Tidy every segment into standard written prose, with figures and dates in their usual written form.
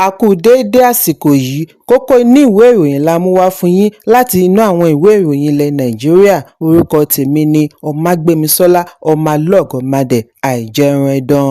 A kú déédé àsìkò yìí, kókó inú ìwé ìròyìn la mú wá fún yín láti inú àwọn ìwé ìròyìn ilẹ̀ Nàìjíríà. Orúkọ tèmi ni Ọmágbémisọ́lá Ọmọlọ́gọ̀mádẹ àìjẹran ẹdán.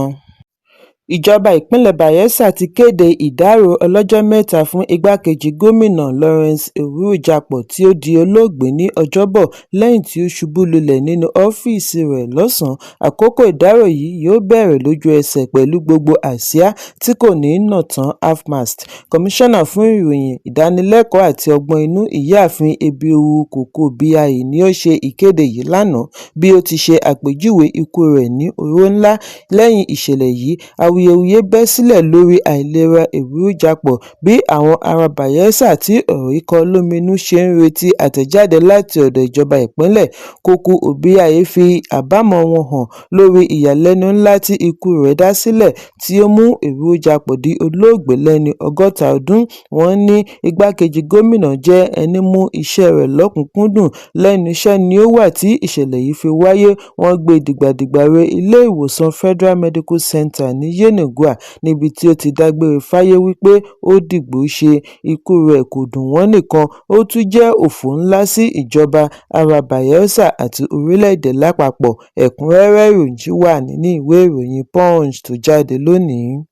Ìjọba ìpínlẹ̀ Bayelsa ti kéde ìdárò ọlọ́jọ́ mẹ́ta fún igbákejì gómìnà Lawrence Eruojapor tí ó di olóògbé ní Ọjọ́bọ̀ lẹ́yìn tí ó ṣubú lulẹ̀ nínú ọ́fíìsì rẹ̀ lọ́sàn-án. Àkókò ìdárò yìí yóò bẹ̀rẹ̀ lójú ẹsẹ̀ pẹ̀lú gbogbo àsíá tí kò ní nà tán half-mast. Kọmíṣánná fún ìròyìn, ìdánilẹ́kọ̀ọ́ àti ọgbọ́n inú ìyáàfin Ebiowu Cocoa-Biaye ni ó ṣe ìkéde yìí lánàá bí ó ti ṣe àpèjúwe ikú rẹ̀ ní oró ńlá. Lẹ́yìn ìṣẹ̀lẹ̀ yìí, awuyewuye bẹ́ sílẹ̀ lórí àìlera Eruojapor bí àwọn ará Bayelsa tí ọ̀rọ̀ yìí kọ lóminú ṣe ń retí àtẹ̀jáde láti ọ̀dọ̀ ìjọba ìpínlẹ̀. Cocoa-Biaye fi àbámọ̀ wọn hàn lórí ìyàlẹ́nu ńlá tí ikú rẹ̀ dá sílẹ̀ tí ó mú Eruojapor di olóògbé lẹ́ni 60 ọdún. Wọ́n ní igbákejì gómìnà jẹ́ ẹni mú iṣẹ́ rẹ̀ lọ́kùnkúndùn. Lẹ́nu iṣẹ́ ni ó wà tí ìṣẹ̀lẹ̀ yìí fi wáyé. Wọ́n gbé dìgbàdìgbà re ilé ìwòsàn Federal Medical Center ní Yenagoa níbi tí ó ti dágbére fáyé wípé ó dìgbò ṣe. Ikú rẹ̀ kò dùn wọ́n nìkan, ó tún jẹ́ òfò ńlá sí ìjọba ará Bayelsa àti orílẹ̀-èdè lápapọ̀. Ẹ̀kúnrẹ́rẹ́ ìròyìn wà nínú ìwé ìròyìn Punch tó jáde lónìí.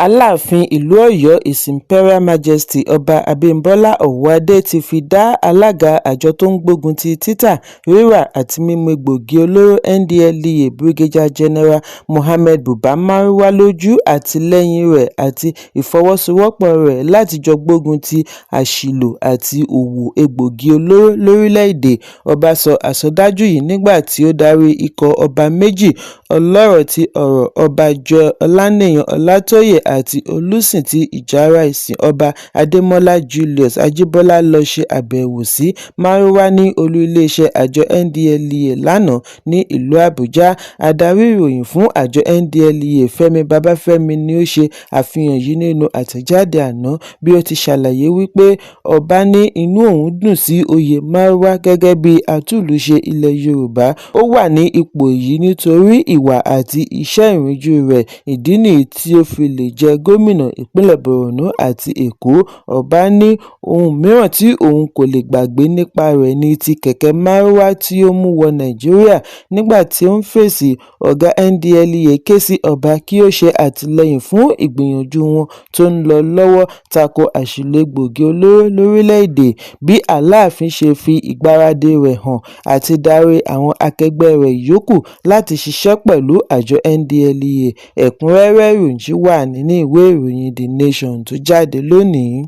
Aláàfin ìlú Ọ̀yọ́ His Imperial Majesty Ọba Abímbọ́lá Ọ̀wọ́adé ti fi dá alága àjọ tó ń gbógun ti títà, rírà àti mímu egbòogi olóró NDLEA Brigadier General Mohammed Buba Marwa lójú àtìlẹ́yìn rẹ̀ àti ìfọwọ́sowọ́pọ̀ rẹ̀ láti jọ gbógun ti àṣìlò àti òwò egbòogi olóró lórílẹ̀-èdè. Ọba sọ àsọdájú yìí nígbà tí ó darí ikọ̀ ọba méjì ọlọ́rọ̀ tí ọ̀rọ̀ Ọba Joy Ọlánìyàn Ọlátóyè àti Olùsìn ti Ìjàrá Ìsìn Ọba Adémọ́lá Julius Ajíbọ́lá lọ ṣe àbẹ̀wò sí Marwa ní olú iléeṣẹ́ àjọ NDLEA lánàá ní ìlú Àbújá. Adarí ìròyìn fún àjọ NDLEA Fẹ́mi Babáfẹ́mi ni ó ṣe àfihàn yìí nínú àtẹ̀jáde àná bí ó ti ṣàlàyé wípé ọba ní inú òun dùn sí oyè Marwa gẹ́gẹ́ bí atúlùṣe ilẹ̀ Yorùbá. Ó wà ní ipò yìí nítorí ìwà àti iṣẹ́ ìríjú rẹ̀. Ìdí nìyí tí ó fi lè jẹ gómìnà ìpínlẹ̀ Borno àti Èkó. Ọba ní ohun mìíràn tí òun kò lè gbàgbé nípa rẹ̀ ní ti kẹ̀kẹ́ Marwa tí ó mú wọ Nàìjíríà. Nígbà tí ó ń fèsì, ọ̀gá NDLEA ké sí ọba kí ó ṣe àtìlẹ́yìn fún ìgbìyànjú wọn tó ń lọ lọ́wọ́ tako àṣìlò egbòogi olóró lórílẹ̀-èdè. Bí Aláàfin ṣe fi ìgbáradì rẹ̀ hàn àti darí àwọn akẹgbẹ́ rẹ̀ yòókù láti ṣiṣẹ́ pẹ̀lú àjọ NDLEA. Ẹ̀kúnrẹ́rẹ́ ìròyìn wà nínú ìwé ìròyìn The Nation tó jáde lónìí.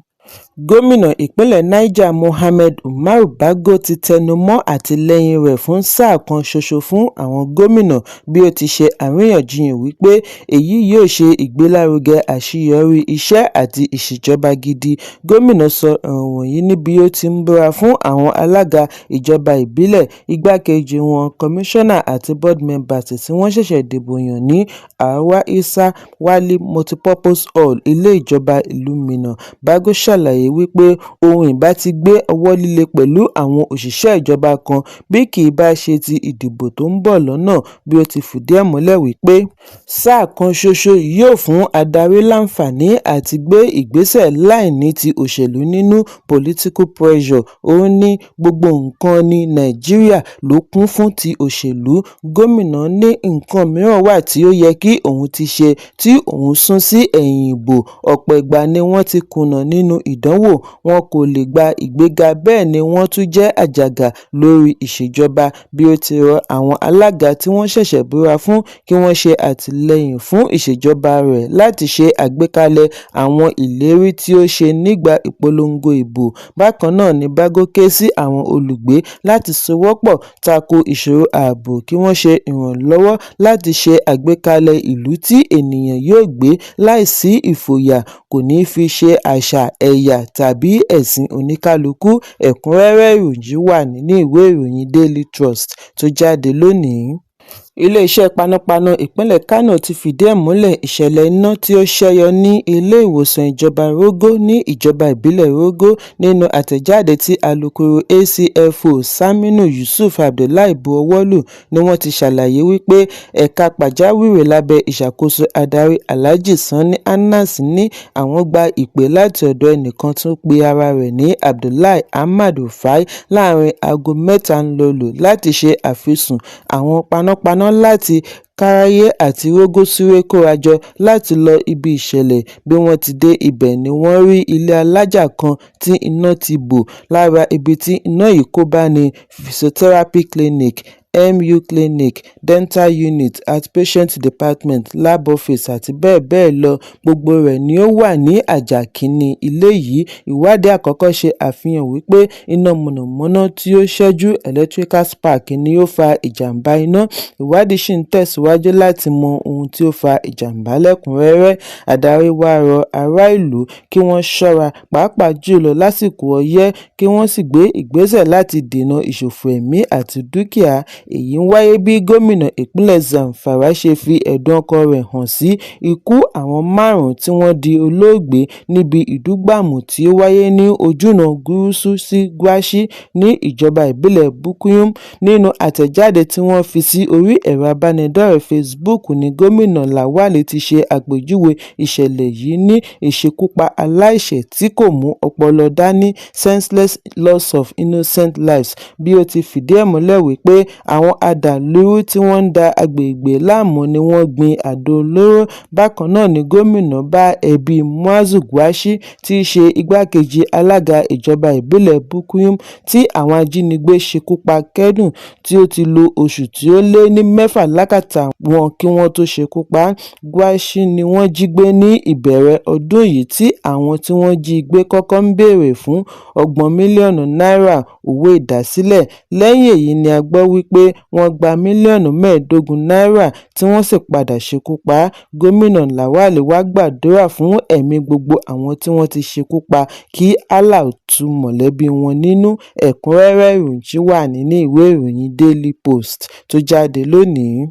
Gómìnà ìpínlẹ̀ Niger Mohammed Umaru Bago ti tẹnu mọ́ àtìlẹ́yìn rẹ̀ fún sáà kan ṣoṣo fún àwọn gómìnà bí ó ti ṣe àríyànjiyàn wípé èyí yóò ṣe ìgbélárugẹ àṣeyọrí iṣẹ́ àti ìṣèjọba gidi. Gómìnà sọ ọ̀rọ̀ wọ̀nyí níbi ó ti ń búra fún àwọn alága ìjọba ìbílẹ̀, igbákejì wọn, kọmíṣánná àti board members tí wọ́n ṣẹ̀ṣẹ̀ dìbò yàn ní Àràwá Isa Wali Multipurpose Hall, ilé ìjọba ìlú Minna. Bago ṣàlàyé wípé òun ìbá ti gbé ọwọ́ líle pẹ̀lú àwọn òṣìṣẹ́ ìjọba kan bí kì í bá ṣe ti ìdìbò tó ń bọ̀ lọ́nà. Bí ó ti fìdí ẹ̀ múlẹ̀ wípé sáà kan ṣoṣo yóò fún adarí láǹfààní àti gbé ìgbésẹ̀ láìní ti òṣèlú nínú political pressure. Ó ní gbogbo nǹkan ní Nàìjíríà ló kún fún ti òṣèlú. Gómìnà ní nǹkan mìíràn wà tí ó yẹ kí òun ti ṣe tí òun sún sí ẹ̀yìn ìbò. Ọ̀pọ̀ ìgbà ni wọ́n ti kùnà nínú ìdánwò, wọn kò lè gba ìgbéga, bẹ́ẹ̀ ni wọ́n tún jẹ́ àjàgà lórí ìṣèjọba. Bí ó ti rọ àwọn alága tí wọ́n ṣẹ̀ṣẹ̀ búra fún kí wọ́n ṣe àtìlẹ́yìn fún ìṣèjọba rẹ̀ láti ṣe àgbékalẹ̀ àwọn ìlérí tí ó ṣe nígbà ìpolongo ìbò. Bákan náà ni Bago ké sí àwọn olùgbé láti sowọ́pọ̀ tako ìṣòro ààbò kí wọ́n ṣe ìrànlọ́wọ́ láti ṣe àgbékalẹ̀ ìlú tí ènìyàn yóò gbé láìsí ìfòyà, kò ní fi ṣe àṣà, ẹ̀yà tàbí ẹ̀sìn oníkálukú. Ẹ̀kúnrẹ́rẹ́ ìròyìn wà nínú ìwé ìròyìn Daily Trust tó jáde lónìí. Iléeṣẹ́ panápaná ìpínlẹ̀ Kánò ti fìdí ẹ̀ múlẹ̀ ìṣẹ̀lẹ̀ iná tí ó ṣẹ́yọ ní ilé-ìwòsàn ìjọba Rogo ní ìjọba ìbílẹ̀ Rogo. Nínú àtẹ̀jáde tí alukoro ACFO Saminu Yusuf Abdullahi bu ọwọ́ lù ni wọ́n ti ṣàlàyé wípé ẹ̀ka pàjáwìrì lábẹ́ ìṣàkóso adarí Alhaji Sani Anas ní àwọn gba ìpè láti ọ̀dọ̀ ẹnìkan tó pe ara rẹ̀ ní Abdullahi Ahmad Rufai láàrin aago 3 lóru láti ṣe àfisùn àwọn panápaná láti Káráyé àti Rogo Súré kórajọ láti lọ ibi ìṣẹ̀lẹ̀. Bí wọ́n ti dé ibẹ̀ ni wọ́n rí ilé alájà kan tí iná ti bò. Lára ibi tí iná yìí kó bá ní physiotherapy clinic, MU clinic, dental unit, outpatient department, lab office àti bẹ́ẹ̀ bẹ́ẹ̀ lọ. Gbogbo rẹ̀ ni ó wà ní àjà kìíní ilé yìí. Ìwádìí àkọ́kọ́ ṣe àfihàn wípé iná mọ̀nàmọ́ná tí ó ṣẹ́jú electrical spark ni ó fa ìjàmbá iná. Ìwádìí ṣì ń tẹ̀síwájú láti mọ ohun tí ó fa ìjàmbá lẹ́kùnrẹ́rẹ́. Adarí wa rọ ará ìlú kí wọ́n ṣọ́ra pàápàá jùlọ lásìkò ọyẹ́ kí wọ́n sì gbé ìgbésẹ̀ láti dènà ìṣòfò ẹ̀mí àti dúkìá. Èyí ń wáyé bí gómìnà ìpínlẹ̀ Zamfara ṣe fi ẹ̀dùn ọkàn rẹ̀ hàn sí ikú àwọn 5 tí wọ́n di olóògbé níbi ìdúgbàmù tí ó wáyé ní ojúnà Gúúsù sí Gwashi ní ìjọba ìbílẹ̀ Bukuyum. Nínú àtẹ̀jáde tí wọ́n fi sí orí ẹ̀rọ abánidọ́rẹ̀ẹ́ Facebook ni gómìnà Lawal ti ṣe àpèjúwe ìṣẹ̀lẹ̀ yìí ní ìṣekúpa aláìṣẹ̀ tí kò mú ọpọlọ dání, senseless loss of innocent lives. Bí ó ti fìdí ẹ̀ múlẹ̀ wípé àwọn adàlúrú tí wọ́n ń da agbègbè láàmú ni wọ́n gbin àdó olóró. Bákan náà ni gómìnà bá ẹbí Muazu Gwashi tí í ṣe igbákejì alága ìjọba ìbílẹ̀ Bukuyum tí àwọn ajínigbé ṣekú pa kẹ́dùn tí ó ti lo oṣù tí ó lé ní 6 lákàtà wọn kí wọ́n tó ṣekú pa. Gwashi ni wọ́n jí gbé ní ìbẹ̀rẹ̀ ọdún yìí tí àwọn tí wọ́n jí gbé kọ́kọ́ ń béèrè fún 30 mílíọ̀nù náírà owó ìdásílẹ̀. Lẹ́yìn èyí ni a gbọ́ wípé wọ́n gba mílíọ̀nù 15 náírà tí wọ́n sì padà ṣekú pa. Gómìnà Lawal wá gbàdúrà fún ẹ̀mí gbogbo àwọn tí wọ́n ti ṣekú pa kí Allah tú mọ̀lẹ́bí wọn nínú. Ẹ̀kúnrẹ́rẹ́ ìròyìn wà nínú ìwé ìròyìn Daily Post tó jáde lónìí.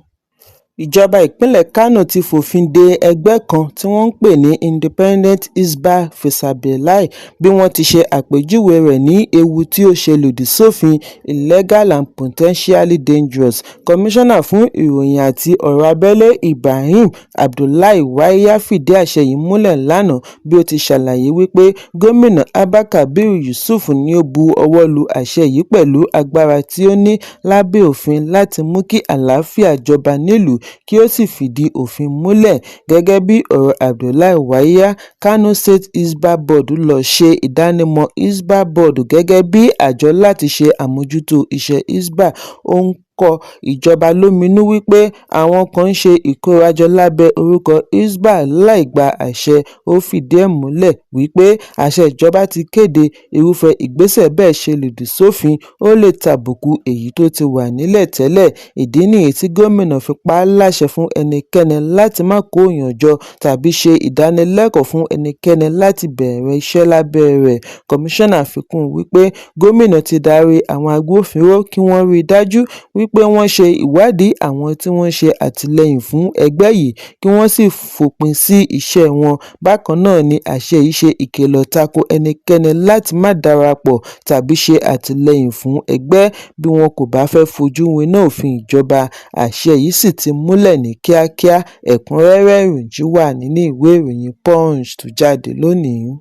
Ìjọba ìpínlẹ̀ Kánò ti fòfin de ẹgbẹ́ kan tí wọ́n ń pè ní Independent Hisbah Fisabilillahi bí wọ́n ti ṣe àpèjúwe rẹ̀ ní ewu tí ó ṣe lòdì sófin illegal and potentially dangerous. Kọmíṣánná fún ìròyìn àti ọ̀rọ̀ abẹ́lé Ibrahim Abdullahi Waiya fìdí àṣẹ yìí múlẹ̀ lánàá bí ó ti ṣàlàyé wípé gómìnà Abba Kabir Yusuf ni ó bu ọwọ́ lu àṣẹ yìí pẹ̀lú agbára tí ó ní lábẹ́ òfin láti mú kí àlàáfíà jọba nílùú kí ó sì fìdí òfin múlẹ̀. Gẹ́gẹ́ bí ọ̀rọ̀ Abdullahi Waiya, Kano State Hisbah Board ló ṣe ìdánimọ̀ Hisbah Board gẹ́gẹ́ bí àjọ láti ṣe àmójútó iṣẹ́ Hisbah. Ó ń kọ ìjọba lóminú wípé àwọn kan ń ṣe ìkórajọ lábẹ́ orúkọ Hisbah láì gba àṣẹ. Ó fìdí ẹ̀ múlẹ̀ wípé àṣẹ ìjọba ti kéde irúfẹ́ ìgbésẹ̀ bẹ́ẹ̀ ṣe lòdì sófin, ó lè tàbùkù èyí tó ti wà nílẹ̀ tẹ́lẹ̀. Ìdí nìyí tí gómìnà fi pa á láṣẹ fún ẹnikẹ́ni láti má kó èèyàn jọ tàbí ṣe ìdánilẹ́kọ̀ọ́ fún ẹnikẹ́ni láti bẹ̀rẹ̀ iṣẹ́ lábẹ́ rẹ̀. Kọmíṣánná fi kún wípé gómìnà ti darí àwọn agbófinró kí wọ́n rí i dájú wípé wọ́n ṣe ìwádìí àwọn tí wọ́n ṣe àtìlẹ́yìn fún ẹgbẹ́ yìí kí wọ́n sì fòpin sí iṣẹ́ wọn. Bákan náà ni àṣẹ yìí ṣe ìkìlọ̀ tako ẹnikẹ́ni láti má darapọ̀ tàbí ṣe àtìlẹ́yìn fún ẹgbẹ́ bí wọn kò bá fẹ́ fojú winá òfin ìjọba. Àṣẹ yìí sì ti múlẹ̀ ní kíákíá. Ẹ̀kúnrẹ́rẹ́ ìròyìn wà nínú ìwé ìròyìn Punch tó jáde lónìí.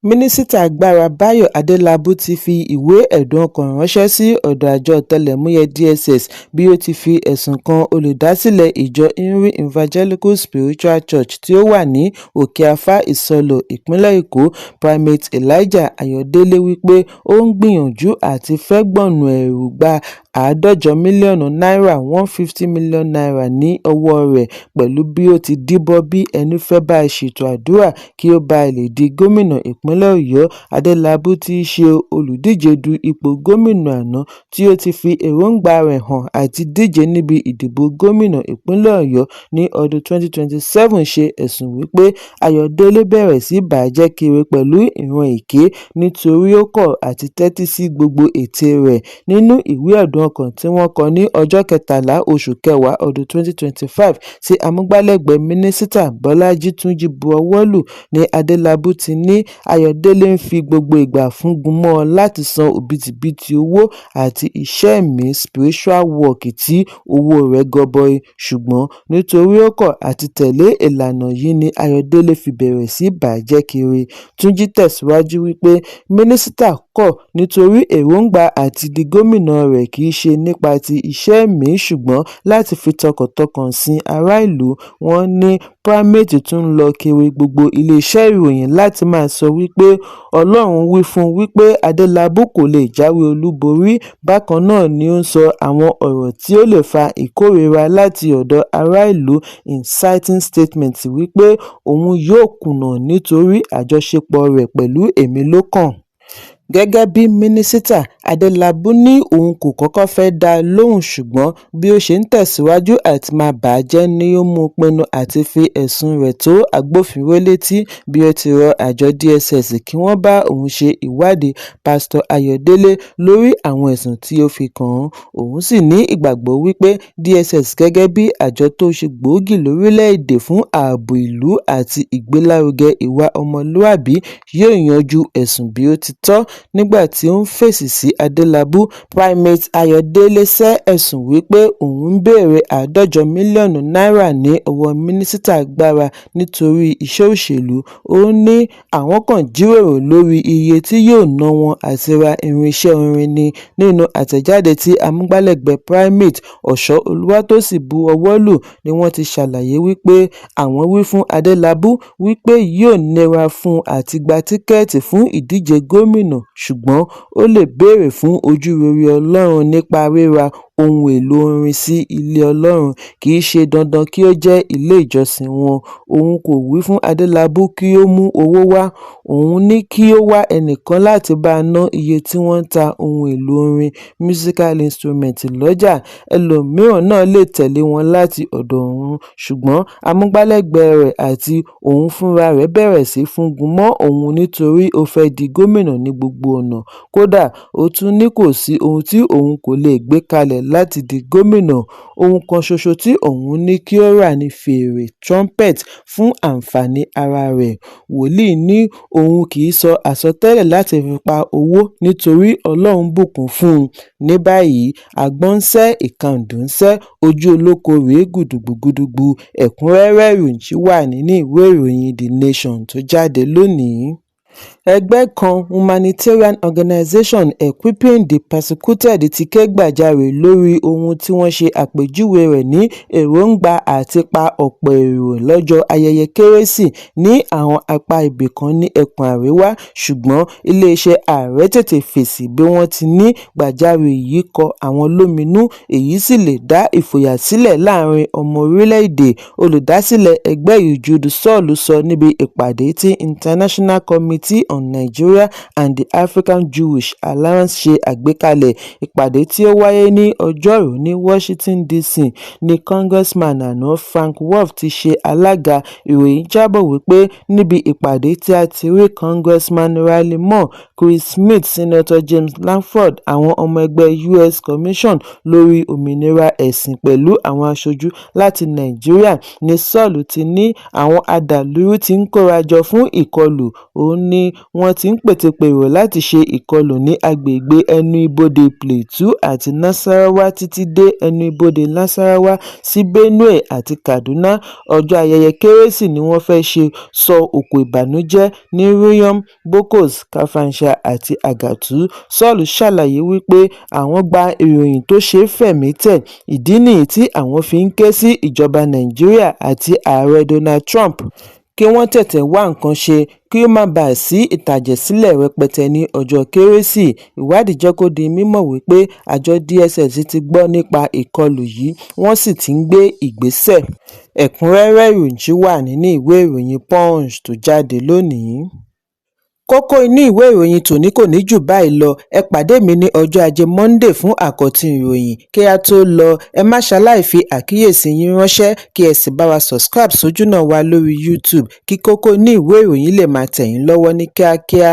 Mínísítà agbára Báyọ̀ Adélábù ti fi ìwé ẹ̀dùn ọkàn ránṣẹ́ sí ọ̀dọ̀ àjọ ọ̀tẹlẹ̀múyẹ́ DSS bí ó ti fi ẹ̀sùn kan olùdásílẹ̀ ìjọ Inri Evangelical Spiritual Church tí ó wà ní Òkè-Afá Ìsọlọ̀, ìpínlẹ̀ Èkó, Primate Elijah Ayọ̀délé wípé ó ń gbìyànjú àti fẹ́ gbọ̀nà ẹ̀rù gba 150 mílíọ̀nù náírà (150 million naira) ní ọwọ́ rẹ̀ pẹ̀lú bí ó ti díbọ́n bí ẹni fẹ́ bá a ṣètò àdúrà kí ó bá lè di gómìnà ìpínlẹ̀ Ọ̀yọ́. Adélábù tí í ṣe olùdíje du ipò gómìnà àná tí ó ti fi èròǹgbà rẹ̀ hàn àti díje níbi ìdìbò gómìnà ìpínlẹ̀ Ọ̀yọ́ ní ọdún 2027 ṣe ẹ̀sùn wípé Ayọ̀délé bẹ̀rẹ̀ sí bàjẹ́ kiri pẹ̀lú ìran èké nítorí ó kọ̀ àti tẹ́tí sí gbogbo ète rẹ̀. Nínú ìwé ẹ̀dùn àwòrán kan tí wọ́n kọ ní ọjọ́ 13 oṣù kẹwàá ọdún 2025 tí amúgbálẹ́gbẹ̀ẹ́ mínísítà Bọ́lájí Túnjí buọwọ́lù ní Adélábù ti ní Ayọ̀délé ń fi gbogbo ìgbà fúngun mọ́ ọn láti san òbítíbitì owó àti iṣẹ́ ẹ̀mí spiritual work tí owó rẹ̀ gọbọi, ṣùgbọ́n nítorí ó kọ̀ àti tẹ̀lé ìlànà yìí ni Ayọ̀délé fi bẹ̀rẹ̀ sí bàjẹ́ kiri. Túnjí tẹ̀síwájú wípé mínísítà kọ̀ nítorí èròǹgbà àti di gómìnà rẹ̀ kìí ṣe nípa ti iṣẹ́ ẹ̀mí ṣùgbọ́n láti fi tọkàntọkàn sin ará ìlú. Wọ́n ní Primate tún ń lọ kiri gbogbo iléeṣẹ́ ìròyìn láti máa sọ wípé Ọlọ́run wí fún un wípé Adélábù kò lè jáwé olúborí. Bákan náà ni ó ń sọ àwọn ọ̀rọ̀ tí ó lè fa ìkórìíra láti ọ̀dọ̀ ará ìlú, inciting statement wípé òun yóò kùnà nítorí àjọṣepọ̀ rẹ̀ pẹ̀lú èmi ló kàn. Gẹ́gẹ́ bí mínísítà, Adélábù ní òun kò kọ́kọ́ fẹ́ dá a lóhùn ṣùgbọ́n bí ó ṣe ń tẹ̀síwájú àti máa bà á jẹ́ ni ó mú pinnu àti fi ẹ̀sùn rẹ̀ tó agbófinró létí bí ó ti rọ àjọ DSS kí wọ́n bá òun ṣe ìwádìí Pásítọ̀ Ayọ̀délé lórí àwọn ẹ̀sùn tí ó fi kàn án. Òun sì ní ìgbàgbọ́ wípé DSS gẹ́gẹ́ bí àjọ tó ṣe gbòógì lórílẹ̀-èdè fún ààbò ìlú àti ìgbélárugẹ ìwà ọmọlúàbí yóò yanjú ẹ̀sùn bí ó ti tọ́. Nígbà tí ó ń fèsì sí Adélábù, Primate Ayọ̀délé sẹ́ ẹ̀sùn wípé òun ń béèrè $150 mílíọ̀nù ní ọwọ́ mínísítà agbára nítorí iṣẹ́ òṣèlú. Ó ní àwọn kan jíròrò lórí iye tí yóò ná wọn àti ra irinṣẹ́ orin ni. Nínú àtẹ̀jáde tí amúgbálẹ́gbẹ̀ẹ́ Primate Ọ̀ṣọ́ Olúwatósìn buọwọ́lù ni wọ́n ti ṣàlàyé wípé àwọn wí fún Adélábù wípé yóò nira fún un àti gba tíkẹ́ẹ̀tì fún ìdíje gómìnà ṣùgbọ́n ó lè béèrè fún ojúrere Ọlọ́run nípa ríra ohun èlò orin sí ilé Ọlọ́run, kìí ṣe dandan kí ó jẹ́ ilé ìjọsìn wọn. Òun kò wí fún Adélábù kí ó mú owó wá, òun ní kí ó wá ẹnìkan láti bá a ná iye tí wọ́n ń ta ohun èlò orin musical instrument lọ́jà. Ẹlòmíràn náà lè tẹ̀lé wọn láti ọ̀dọ̀ òun, ṣùgbọ́n amúgbálẹ́gbẹ̀ẹ́ rẹ̀ àti òun fúnra rẹ̀ bẹ̀rẹ̀ sí fúngun mọ́ òun nítorí ó fẹ́ di gómìnà ní gbogbo ọ̀nà. Kódà ó tún ní kò sí ohun tí òun kò lè gbé kalẹ̀ láti di gómìnà. Ohun kan ṣoṣo tí òun ní kí ó rà ní fèrè trumpet fún àǹfààní ara rẹ̀. Wòlíì ní òun kìí sọ àsọtẹ́lẹ̀ láti fi pa owó nítorí Ọlọ́run bùkún fún un. Ní báyìí, àgbọ̀n ń sẹ́ ìkàndù ń sẹ́, ojú olóko rèé gùdùgbùgùdùgbù. Ẹ̀kúnrẹ́rẹ́ ìròyìn wà nínú ìwé ìròyìn The Nation tó jáde lónìí. Ẹgbẹ́ kan Humanitarian Organization Equipping the Persecuted ti ké gbàjarè lórí ohun tí wọ́n ṣe àpèjúwe rẹ̀ ní èròǹgbà àti pa ọ̀pọ̀ èrò lọ́jọ́ ayẹyẹ Kérésì ní àwọn apá ibì kan ní ẹkùn àríwá, ṣùgbọ́n iléeṣẹ́ ààrẹ tètè fèsì bí wọ́n ti ní gbàjarè yìí kọ àwọn lóminú, èyí sì lè dá ìfòyà sílẹ̀ láàrin ọmọ orílẹ̀-èdè. Olùdásílẹ̀ ẹgbẹ́ yìí Jude Saul sọ níbi ìpàdé tí International Committee on Nigeria and the African Jewish Alliance ṣe àgbékalẹ̀. Ìpàdé tí ó wáyé ní Ọjọ́rú ní Washington DC ní Congressman àná Frank Wolf ti ṣe alága. Ìròyìn jábọ̀ wípé níbi ìpàdé tí a ti rí Congressman Riley Moore, Chris Smith, Senator James Lankford, àwọn ọmọ ẹgbẹ́ U.S. Commission lórí òmìnira ẹ̀sìn pẹ̀lú àwọn aṣojú láti Nàìjíríà ní Saul ti ní àwọn adàlúrú tí ń kórajọ fún ìkọlù. Ó ní wọ́n ti ń pètepèrò láti ṣe ìkọlù ní agbègbè ẹnu ibodè Plateau àti Nasarawa títí dé ẹnu ibodè Nasarawa sí Benue àti Kaduna. Ọjọ́ ayẹyẹ Kérésì ni wọ́n fẹ́ ṣe sọ òkò ìbànújẹ́ ní Riyom, Bokos, Kafansha àti Agatu. Saul ṣàlàyé wípé àwọn gba ìròyìn tó ṣe fẹ̀mí tẹ̀, ìdí nìyí tí àwọn fi ń ké sí ìjọba Nàìjíríà àti ààrẹ Donald Trump kí wọ́n tètè wá nǹkan ṣe kí ó má bàa sí ìtàjẹ̀sílẹ̀ rẹpẹtẹ ní ọjọ́ Kérésì. Ìwádìí jẹ́ kó di mímọ̀ wípé àjọ DSS ti gbọ́ nípa ìkọlù yìí, wọ́n sì ti ń gbé ìgbésẹ̀. Ẹ̀kúnrẹ́rẹ́ ìròyìn wà nínú ìwé ìròyìn Punch tó jáde lónìí. Kókó inú ìwé ìròyìn tòní kò ní jù báyìí lọ. Ẹ pàdé mi ní ọjọ́ Ajé Monday fún àkọ́tún ìròyìn. Kí a tó lọ, ẹ má ṣaláì fi àkíyèsí yín ránṣẹ́ kí ẹ sì bá wa subscribe sójúnà wa lórí YouTube kí kókó inú ìwé ìròyìn lè máa tẹ̀ yín lọ́wọ́ ní kíákíá.